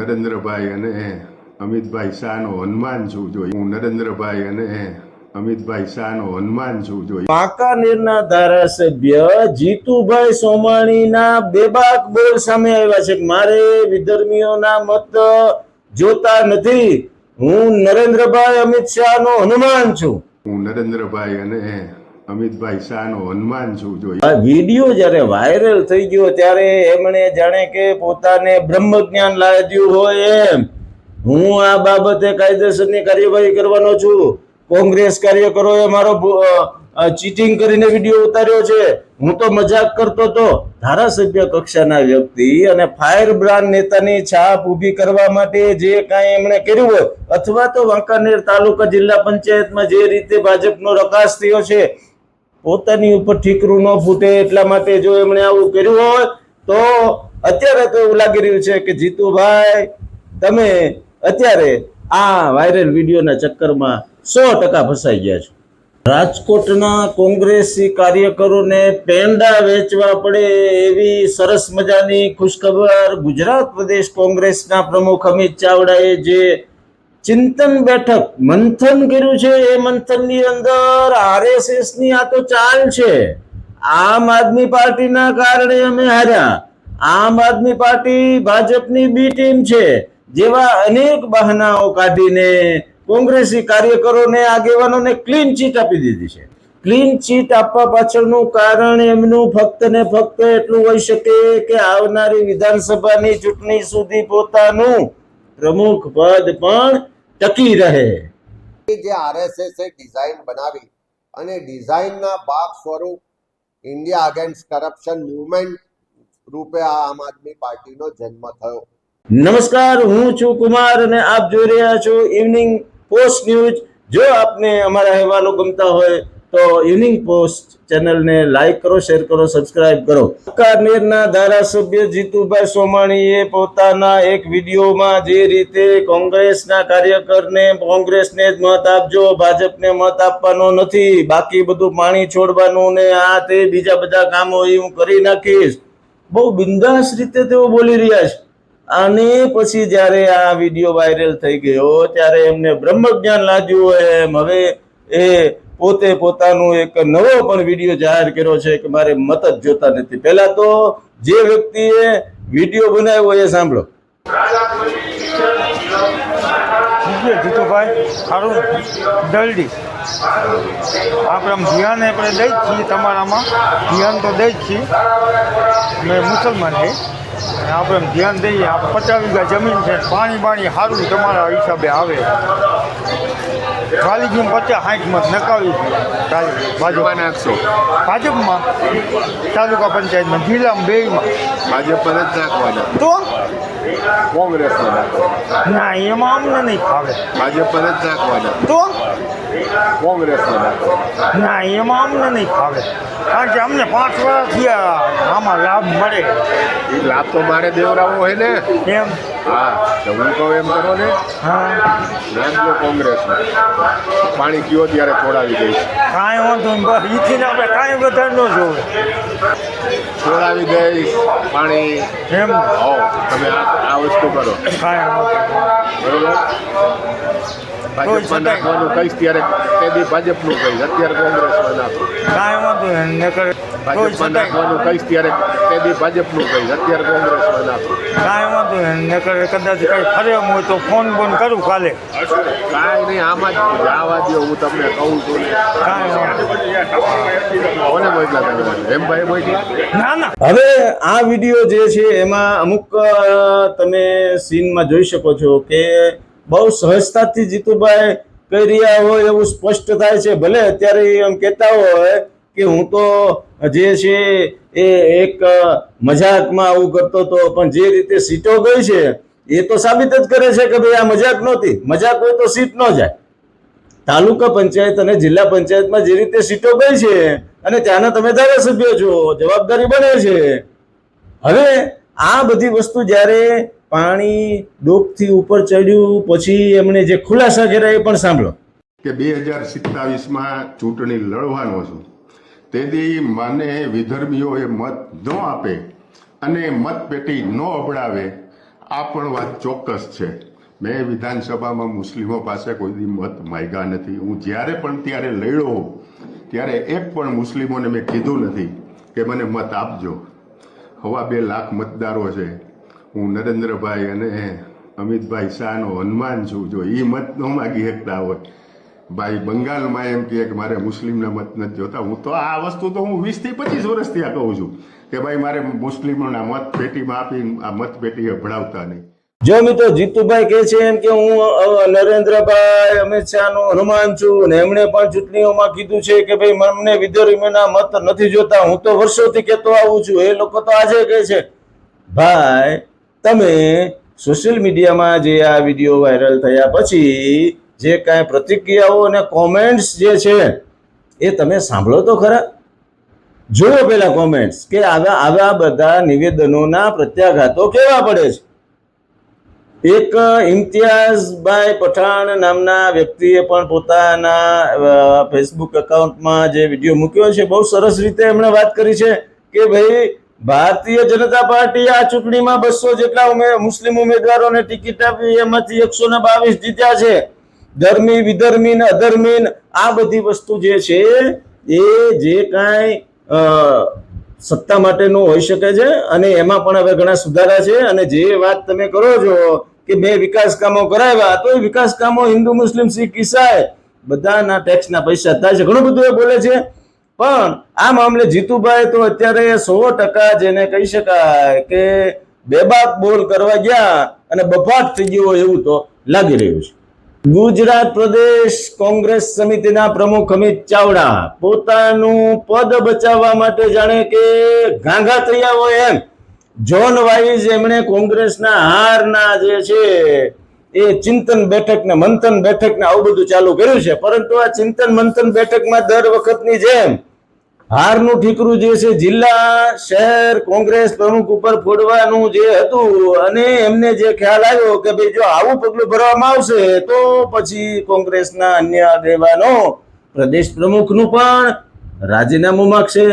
નરેન્દ્રભાઈ અને અમિતભાઈ શાહનો હનુમાન છું જોઈ હું નરેન્દ્રભાઈ અને અમિતભાઈ શાહનો હનુમાન છું જોઈ વાંકાનેરના ધારાસભ્ય જીતુભાઈ સોમાણીના બેબાક બોલ સામે આવ્યા છે કે મારે વિધર્મીઓના મત જોતા નથી, હું નરેન્દ્રભાઈ અમિત શાહનો હનુમાન છું. હું નરેન્દ્રભાઈ અને અમિતભાઈ શાહનો હનુમાન છું જોઈ આ વિડીયો જ્યારે વાયરલ થઈ ગયો ત્યારે એમણે જાણે કે પોતાને બ્રહ્મ જ્ઞાન લાદ્યું હોય એમ હું આ બાબતે કાયદેસરની કાર્યવાહી કરવાનો છું. કોંગ્રેસ કાર્યકરોએ મારો ચીટિંગ કરીને વિડીયો ઉતાર્યો છે, હું તો મજાક કરતો હતો. ધારાસભ્ય કક્ષાના વ્યક્તિ અને ફાયર બ્રાન્ડ નેતાની છાપ ઊભી કરવા માટે જે કાંઈ એમણે કર્યું હોય અથવા તો વાંકાનેર તાલુકા જિલ્લા પંચાયતમાં જે રીતે ભાજપનો રકાસ થયો છે, પોતાની ઉપર ઠીકરું ન ફૂટે એટલા માટે જો એમણે આવું કર્યું હોય તો અત્યારે તો એવું લાગી રહ્યું છે કે જીતુભાઈ તમે અત્યારે આ વાયરલ વિડીયોના ચક્કરમાં 100% ફસાઈ ગયા છો. રાજકોટના કોંગ્રેસી કાર્યકરોને પેંડા વેચવા પડે એવી સરસ મજાની ખુશખબર ગુજરાત પ્રદેશ કોંગ્રેસના પ્રમુખ અમિત ચાવડાએ જે ચિંતન બેઠક મંથન કર્યું છે એ મંથનની અંદર આરએસએસ ની આ તો ચાલ છે. આમ આદમી પાર્ટીના કારણે અમે હાર્યા, આમ આદમી પાર્ટી ભાજપની બી ટીમ છે જેવા અનેક બહાનાઓ કાઢીને કોંગ્રેસી કાર્યકરોને આગેવાનોને ક્લીન ચીટ આપી દીધી છે. ક્લીન ચીટ આપવા પાછળનું કારણ એમનું ફક્ત ને ફક્ત એટલું હોઈ શકે કે આવનારી વિધાનસભાની ચૂંટણી સુધી પોતાનું પ્રમુખ પદ પણ ટકી રહે. જે આરએસએસે ડિઝાઇન બનાવી અને ડિઝાઇનના ભાગ સ્વરૂપ ઇન્ડિયા અગેન્સ્ટ કરપ્શન મૂવમેન્ટ રૂપે આ આમ આદમી પાર્ટીનો જન્મ થયો. નમસ્કાર, હું છું કુમાર અને આપ જોઈ રહ્યા છો ઇવનિંગ પોસ્ટ ન્યૂઝ. જો આપને અમારા અહેવાલો ગમતા હોય તો ઇવનિંગ પોસ્ટ ચેનલને લાઈક કરો, શેર કરો, સબસ્ક્રાઇબ કરો. વાંકાનેરના ધારાસભ્ય જીતુભાઈ સોમાણીએ પોતાના એક વિડીયોમાં જે રીતે કોંગ્રેસના કાર્યકરને કોંગ્રેસને જ મત આપજો, ભાજપને મત આપવાનો નથી, બાકી બધું પાણી છોડવાનું ને આ તે બીજા બધા કામો એ હું કરી નાખીશ, બહુ બિંદાસ રીતે તેઓ બોલી રહ્યા છે. અને પછી જ્યારે આ વિડીયો વાયરલ થઈ ગયો ત્યારે એમને બ્રહ્મ જ્ઞાન લાગ્યું એમ હવે એ પોતે પોતાનું એક નવો પણ વિડીયો જાહેર કર્યો છે કે મારે મત જ જોતા નથી. પહેલા તો જે વ્યક્તિએ વિડીયો બનાવ્યો એ સાંભળો. જીતુભાઈ ખારું દલડી આપણે આમ ધ્યાન આપણે દઈ જ છીએ, તમારામાં ધ્યાન તો દઈ જ છીએ, અમે મુસલમાન છીએ અને આપણે ધ્યાન દઈએ. આપણે 50 વીઘા જમીન છે, પાણી સારું તમારા હિસાબે આવે. ખાલી ગયું 50-60 મત નકાવી ભાજપમાં તાલુકા પંચાયતમાં જિલ્લામાં બેયમાં ભાજપ પર જ નાખવાના તો કોંગ્રેસ ના એમાં અમને નહીં ફાવે. ભાજપ પર જ નાખવાના તો કોંગ્રેસ ના એમાં અમને નહીં ફાવે, કારણ કે અમને 5 વર્ષ થયા આમાં લાભ મળે. એ લાભ તો મારે દેવરાવો હોય ને. એમ હા તો હું કહું એમ કરો ને, હા નાખજો કોંગ્રેસમાં, પાણી કયો ત્યારે છોડાવી દઈશ. કાંઈ વાંધો નહીં, બસ ઈથી આપણે કાંઈ વધારે ન જોવે, છોડાવી દઈશ પાણી. એમ હો તમે આ વસ્તુ કરો કાંઈ વાંધો બરોબર. ભાજપમાં નાખવાનું કહીશ ત્યારે તે દી ભાજપનું કહીશ, અત્યારે કોંગ્રેસમાં નાખો. કાંઈ વાંધો નહીં નકર ભાજપમાં નાખવાનું કહીશ ત્યારે તે દી ભાજપનું કહીશ, અત્યારે કોંગ્રેસમાં નાખો. કાંઈ વાંધો નહીં નકર કદાચ કંઈ ફરે એમ હોય તો ફોન કરું કાલે. કાંઈ નહીં, આમાં જ જવા દો, હું તમને કહું છું ને. કાંઈ વાંધો કોને મોકલા તમે એમ ભાઈ મોકલી? ના ના હવે આ વિડીયો જે છે એમાં અમુક તમે સીનમાં જોઈ શકો છો કે બહુ સહજતાથી જીતુભાઈ કહી રહ્યા હોય એવું સ્પષ્ટ થાય છે. ભલે અત્યારે એમ કહેતા હોય કે હું તો જે છે એ એક મજાકમાં આવું કરતો હતો, પણ જે રીતે સીટો ગઈ છે એ તો સાબિત જ કરે છે કે ભાઈ આ મજાક નહોતી. મજાક હોય તો સીટ ન જાય. તાલુકા પંચાયત અને જિલ્લા પંચાયતમાં જે રીતે સીટો ગઈ છે અને ત્યાંના તમે ધારાસભ્ય છો, જવાબદારી બને છે. હવે આ બધી વસ્તુ જ્યારે પાણી ડોકથી ઉપર ચડ્યું પછી એમણે જે ખુલાસા કર્યા એ પણ સાંભળો. કે 2027માં ચૂંટણી લડવાનો છું, તેથી મને વિધર્મીઓએ મત ન આપે અને મતપેટી ન અબડાવે આ પણ વાત ચોક્કસ છે. મેં વિધાનસભામાં મુસ્લિમો પાસે કોઈ દી મત માંગ્યા નથી. હું જ્યારે પણ ત્યારે લડ્યો ત્યારે એક પણ મુસ્લિમોને મેં કીધું નથી કે મને મત આપજો. 2.5 લાખ મતદારો છે. હું નરેન્દ્રભાઈ અને અમિતભાઈ શાહનો હનુમાન છું. જો એ મત ન માગી શકતા હોય, ભાઈ બંગાળમાં એમ કે મારે મુસ્લિમના મત નથી જોતા, હું તો આ વસ્તુ તો હું 20 થી 25 વર્ષથી આ કહું છું કે ભાઈ મારે મુસ્લિમોના મત પેટીમાં આપી આ મત પેટીએ ભણાવતા નહીં. જો મિત્રો જીતુભાઈ કહે છે એમ કે હું નરેન્દ્રભાઈ અમિત શાહનો હનુમાન છું, અને એમણે પણ ચૂંટણીઓમાં કીધું છે કે ભાઈ મને વિધર્મીના મત નથી જોતા. હું તો વર્ષોથી કહેતો આવું છું, એ લોકો તો આજે કહે છે. ભાઈ તમે સોશિયલ મીડિયામાં જે આ વિડીયો વાયરલ થયા પછી જે કાંઈ પ્રતિક્રિયાઓ અને કોમેન્ટ્સ જે છે એ તમે સાંભળો તો ખરા. જુઓ પેલા કોમેન્ટ્સ કે આવા બધા નિવેદનોના પ્રત્યાઘાતો કેવા પડે છે. એક ઇમ્તિયાઝભાઈ પઠાણ નામના વ્યક્તિએ પણ પોતાના ફેસબુક એકાઉન્ટમાં જે વિડીયો મૂક્યો છે, બહુ સરસ રીતે એમણે વાત કરી છે કે ભાઈ ભારતીય જનતા પાર્ટી આ ચૂંટણીમાં 200 જેટલા મુસ્લિમ ઉમેદવારોને ટિકિટ આપી, એમાંથી 122 જીત્યા છે. ધર્મી વિધર્મી ને અધર્મી આ બધી વસ્તુ જે છે એ જે કાંઈ સત્તા માટેનું હોઈ શકે છે, અને એમાં પણ હવે ઘણા સુધારા છે. અને જે વાત તમે કરો છો કે મેં વિકાસ કામો કરાવ્યા, તો એ વિકાસ કામો હિન્દુ મુસ્લિમ શીખ ઈસાઈ બધાના ટેક્સના પૈસા થાય છે. ઘણું બધું એ બોલે છે. પણ આ મામલે જીતુભાઈ તો અત્યારે 100% જેને કહી શકાય કે બેબાક બોલ કરવા ગયા અને બફાટ થઈ ગયો એવું તો લાગી રહ્યું છે. ગુજરાત પ્રદેશ કોંગ્રેસ સમિતિના પ્રમુખ અમિત ચાવડા પોતાનું પદ બચાવવા માટે જાણે કે ગાંગા થયા હોય એમ ઝોન વાઇઝ એમણે કોંગ્રેસના હારના જે છે એ ચિંતન બેઠક ને મંથન બેઠક ને આવું બધું ચાલુ કર્યું છે. પરંતુ આ ચિંતન મંથન બેઠકમાં દર વખતની જેમ હારનું ઠીકરું જે છે જિલ્લા શહેર કોંગ્રેસ પ્રમુખ ઉપર ફોડવાનું જે હતું, અને એમને જે ખ્યાલ આવ્યો કે ભાઈ જો આવું પગલું ભરવામાં આવશે તો પછી કોંગ્રેસના અન્ય આગેવાનો પ્રદેશ પ્રમુખનું પણ રાજીનામું માગશે.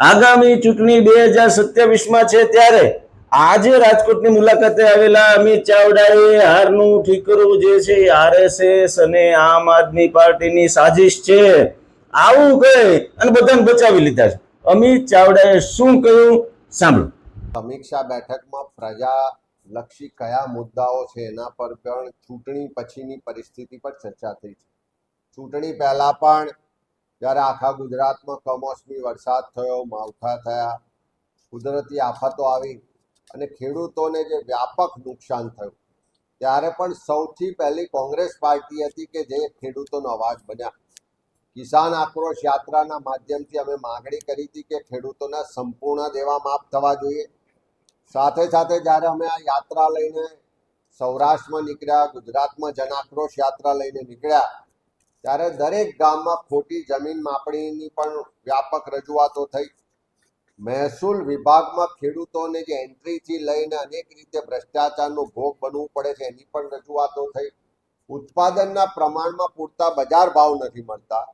આગામી ચૂંટણી 2027માં છે, ત્યારે આજે રાજકોટની મુલાકાતે આવેલા અમિત ચાવડાએ હારનું ઠીકરું જે છે RSS અને આમ આદમી પાર્ટીની સાજિશ છે આવું કહે અને બધાને બચાવી લીધા છે. અમિત ચાવડાએ શું કહ્યું સાંભળો. સમીક્ષા બેઠકમાં પ્રજાલક્ષી કયા મુદ્દાઓ છે એના પર પણ ચૂંટણી પછીની પરિસ્થિતિ પર ચર્ચા થઈ છે. ચૂંટણી પહેલા પણ જ્યારે આખા ગુજરાતમાં કમોસમી વરસાદ થયો, માવઠા થયા, કુદરતી આફતો આવી અને ખેડૂતોને જે વ્યાપક નુકસાન થયું, ત્યારે પણ સૌથી પહેલી કોંગ્રેસ પાર્ટી હતી કે જે ખેડૂતોનો અવાજ બન્યા. કિસાન આક્રોશ યાત્રાના માધ્યમથી અમે માગણી કરી હતી કે ખેડૂતોના સંપૂર્ણ દેવા માફ થવા જોઈએ. સાથે સાથે જ્યારે અમે આ યાત્રા લઈને સૌરાષ્ટ્રમાં નીકળ્યા, ગુજરાતમાં જન આક્રોશ યાત્રા લઈને નીકળ્યા, ત્યારે દરેક ગામમાં ખોટી જમીન માપણીની પણ વ્યાપક રજૂઆતો થઈ. મહેસૂલ વિભાગમાં ખેડૂતોને જે એન્ટ્રીથી લઈને અનેક રીતે ભ્રષ્ટાચારનો ભોગ બનવું પડે છે એની પણ રજૂઆતો થઈ. ઉત્પાદનના પ્રમાણમાં પૂરતા બજાર ભાવ નથી મળતા.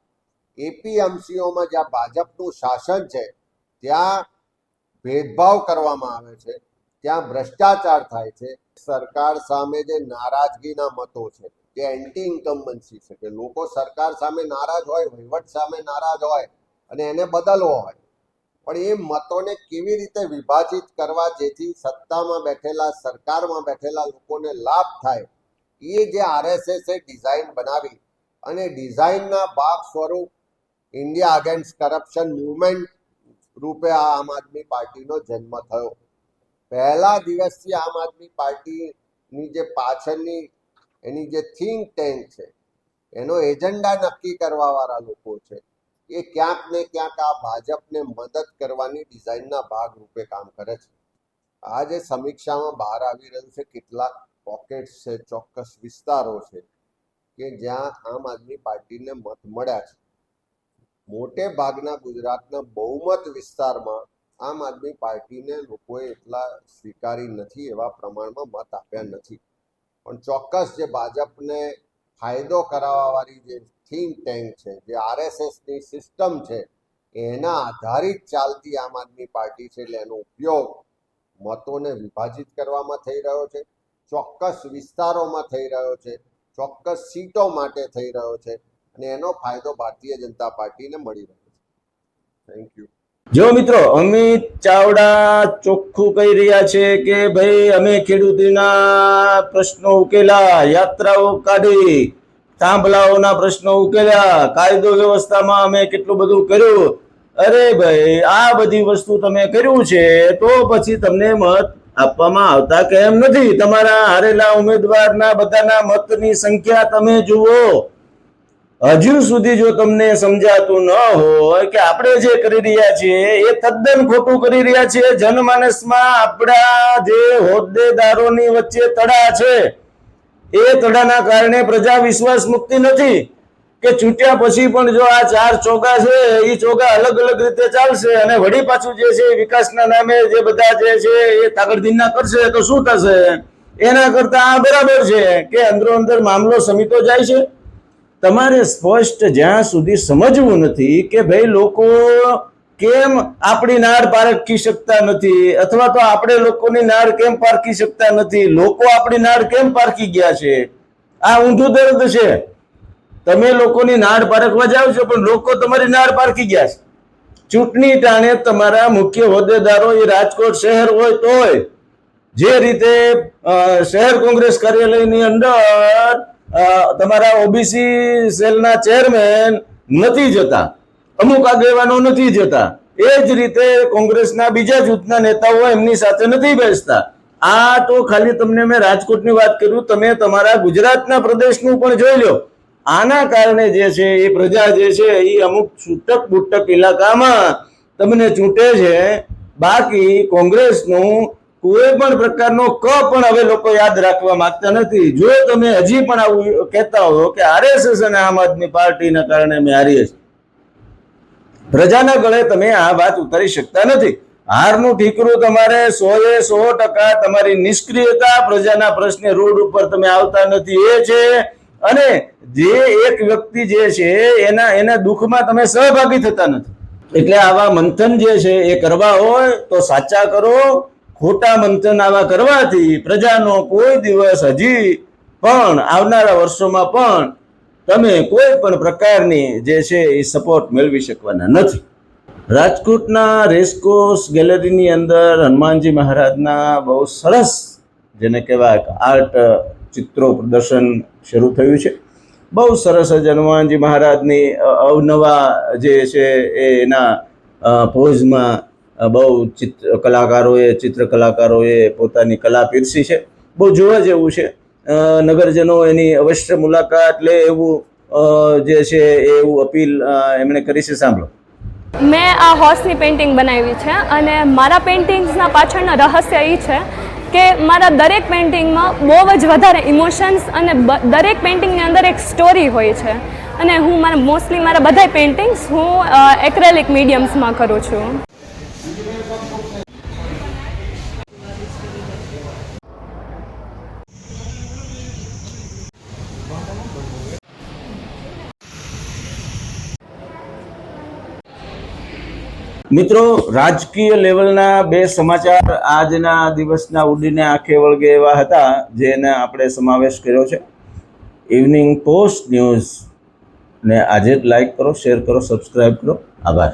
એપીએમસીઓમાં જ્યાં ભાજપનું શાસન છે ત્યાં ભેદભાવ કરવામાં આવે છે, ત્યાં ભ્રષ્ટાચાર થાય છે. સરકાર સામે જે નારાજગીના મતો છે, જે એન્ટી ઇન્કમ્બન્સી છે, કે લોકો સરકાર સામે નારાજ હોય, વહીવટ સામે નારાજ હોય અને એને બદલવો હોય, પણ એ મતોને કેવી રીતે વિભાજિત કરવા જેથી સત્તામાં બેઠેલા, સરકારમાં બેઠેલા લોકોને લાભ થાય, એ જે RSSએ ડિઝાઇન બનાવી અને ડિઝાઇનના ભાગ સ્વરૂપ ઇન્ડિયા અગેન્સ્ટ કરપ્શન મુવમેન્ટ રૂપે આ આમ આદમી પાર્ટીનો જન્મ થયો. પહેલા દિવસથી આમ આદમી પાર્ટીની જે પાછળની એની જે થિંક ટેન્ક છે, એનો એજન્ડા નક્કી કરવાવાળા લોકો છે, એ ક્યાંક ને ક્યાંક આ ભાજપને મદદ કરવાની ડિઝાઇનના ભાગ રૂપે કામ કરે છે. આ જે સમીક્ષામાં બહાર આવી રહ્યું છે, કેટલાક પોકેટ્સ છે, ચોક્કસ વિસ્તારો છે કે જ્યાં આમ આદમી પાર્ટીને મત મળ્યા છે. મોટે ભાગના ગુજરાતના બહુમત વિસ્તારમાં આમ આદમી પાર્ટીને લોકોએ એટલા સ્વીકારી નથી, એવા પ્રમાણમાં મત આપ્યા નથી. પણ ચોક્કસ જે ભાજપને ફાયદો કરાવવાવાળી જે થિંક ટેન્ક છે, જે RSSની સિસ્ટમ છે, એના આધારિત ચાલતી આમ આદમી પાર્ટી છે, એટલે એનો ઉપયોગ મતોને વિભાજિત કરવામાં થઈ રહ્યો છે. ચોક્કસ વિસ્તારોમાં થઈ રહ્યો છે, ચોક્કસ સીટો માટે થઈ રહ્યો છે અને એનો ફાયદો ભારતીય જનતા પાર્ટીને મળી રહ્યો છે. Thank you. જો મિત્રો, અમિત ચાવડા ચોખ્ખું કહી રહ્યા છે કે ભાઈ અમે ખેડૂતોના પ્રશ્નો ઉકેલા, યાત્રાઓ કાઢી, થાંભલાઓના પ્રશ્નો ઉકેલ્યા, કાયદો વ્યવસ્થામાં અમે કેટલું બધું કર્યું. અરે ભાઈ, આ બધી વસ્તુ તમે કર્યું છે તો પછી તમને મત આપવામાં આવતા કેમ નથી? તમારા હારેલા ઉમેદવારના બધાના મતની સંખ્યા તમે જુઓ. હજુ સુધી જો તમને સમજાતું ન હોય કે આપણે જે કરી રહ્યા છીએ એ તદ્દન ખોટું કરી રહ્યા છીએ, જનમાનસમાં આપણા જે હોદ્દેદારોની વચ્ચે તડા છે એ તડાના કારણે પ્રજા વિશ્વાસ મુક્તિ નથી કે ચૂંટ્યા પછી પણ જો આ 4 ચોગા છે એ ચોગા અલગ અલગ રીતે ચાલશે અને વળી પાછું જે છે વિકાસના નામે જે બધા જે છે એ તાગડધીના કરશે તો શું થશે? એના કરતા આ બરાબર છે કે અંદરો અંદર મામલો સમીતો જાય છે. તમારે સ્પષ્ટ જ્યાં સુધી સમજવું નથી કે ભાઈ લોકો કેમ આપણી નાળ પારખી શકતા નથી અથવા તો આપણે લોકોની નાળ કેમ પારખી શકતા નથી, લોકો આપણી નાળ કેમ પારખી ગયા છે, આ ઊંધું દર્દ છે. તમે લોકોની નાળ પારખવા જાઓ છો પણ લોકો તમારી નાળ પારખી ગયા છે. ચૂંટણી ટાણે તમારા મુખ્ય હોદ્દેદારો એ રાજકોટ શહેર હોય તોય જે રીતે શહેર કોંગ્રેસ કાર્યાલયની અંદર તમારા ઓબીસી સેલના ચેરમેન નથી જતા, અમુક આગેવાનો નથી જતા, એ જ રીતે કોંગ્રેસના બીજા જૂથના નેતાઓ એમની સાથે નથી બેસતા. આ તો ખાલી તમને મેં રાજકોટની વાત કર્યું, તમે તમારા ગુજરાતના પ્રદેશનું પણ જોઈ લો. આના કારણે જે છે એ પ્રજા જે છે એ અમુક છૂટક બુટક ઇલાકામાં તમને ચૂંટે છે. બાકી કોંગ્રેસનું કોઈ પણ પ્રકારનો ક પણ હવે લોકો યાદ રાખવા માંગતા નથી. જો તમે હજી પણ આવું કહેતા હો કે આરએસએસ અને આમ આદમી પાર્ટીના કારણે અમે હારીએ છીએ, પ્રજાના ગળે તમે આ વાત ઉતારી શકતા નથી. હારનું ઠીકરું તમારે 100% તમારી નિષ્ક્રિયતા, પ્રજાના પ્રશ્ને રોડ ઉપર તમે આવતા નથી એ છે. અને જે એક વ્યક્તિ જે છે એના દુઃખમાં તમે સહભાગી થતા નથી. એટલે આવા મંથન જે છે એ કરવા હોય તો સાચા કરો. ખોટા મંથન આવા કરવાથી પ્રજાનો કોઈ દિવસ હજી પણ આવનારા વર્ષોમાં પણ તમે કોઈ પણ પ્રકારની જે છે એ સપોર્ટ મેળવી શકવાના નથી. રાજકોટના રેસકોર્સ ગેલેરીની અંદર હનુમાનજી મહારાજના બહુ સરસ, જેને કહેવાય આર્ટ ચિત્રો પ્રદર્શન શરૂ થયું છે. બહુ સરસ જ હનુમાનજી મહારાજની અવનવા જે છે એના પોઝમાં બહુ ચિત્ર કલાકારોએ પોતાની કલા પીરસી છે. બહુ જોવા જેવું છે. નગરજનો એની અવશ્ય મુલાકાત લે એવું જે છે એવું અપીલ એમણે કરી છે. સાંભળો. મેં આ હોર્સની પેઇન્ટિંગ બનાવી છે અને મારા પેઇન્ટિંગ્સના પાછળના રહસ્ય એ છે કે મારા દરેક પેઇન્ટિંગમાં બહુ જ વધારે ઇમોશન્સ અને દરેક પેઇન્ટિંગની અંદર એક સ્ટોરી હોય છે. અને હું મોસ્ટલી મારા બધા પેઇન્ટિંગ્સ હું એક્રેલિક મીડિયમ્સમાં કરું છું. મિત્રો, રાજકીય લેવલના 2 સમાચાર આજના દિવસના ઉડીને આંખે વળગે એવા હતા જેને આપણે સમાવેશ કર્યો છે. ઇવનિંગ પોસ્ટ ન્યૂઝ ને આજે જ લાઈક કરો, શેર કરો, સબસ્ક્રાઈબ કરો. આભાર.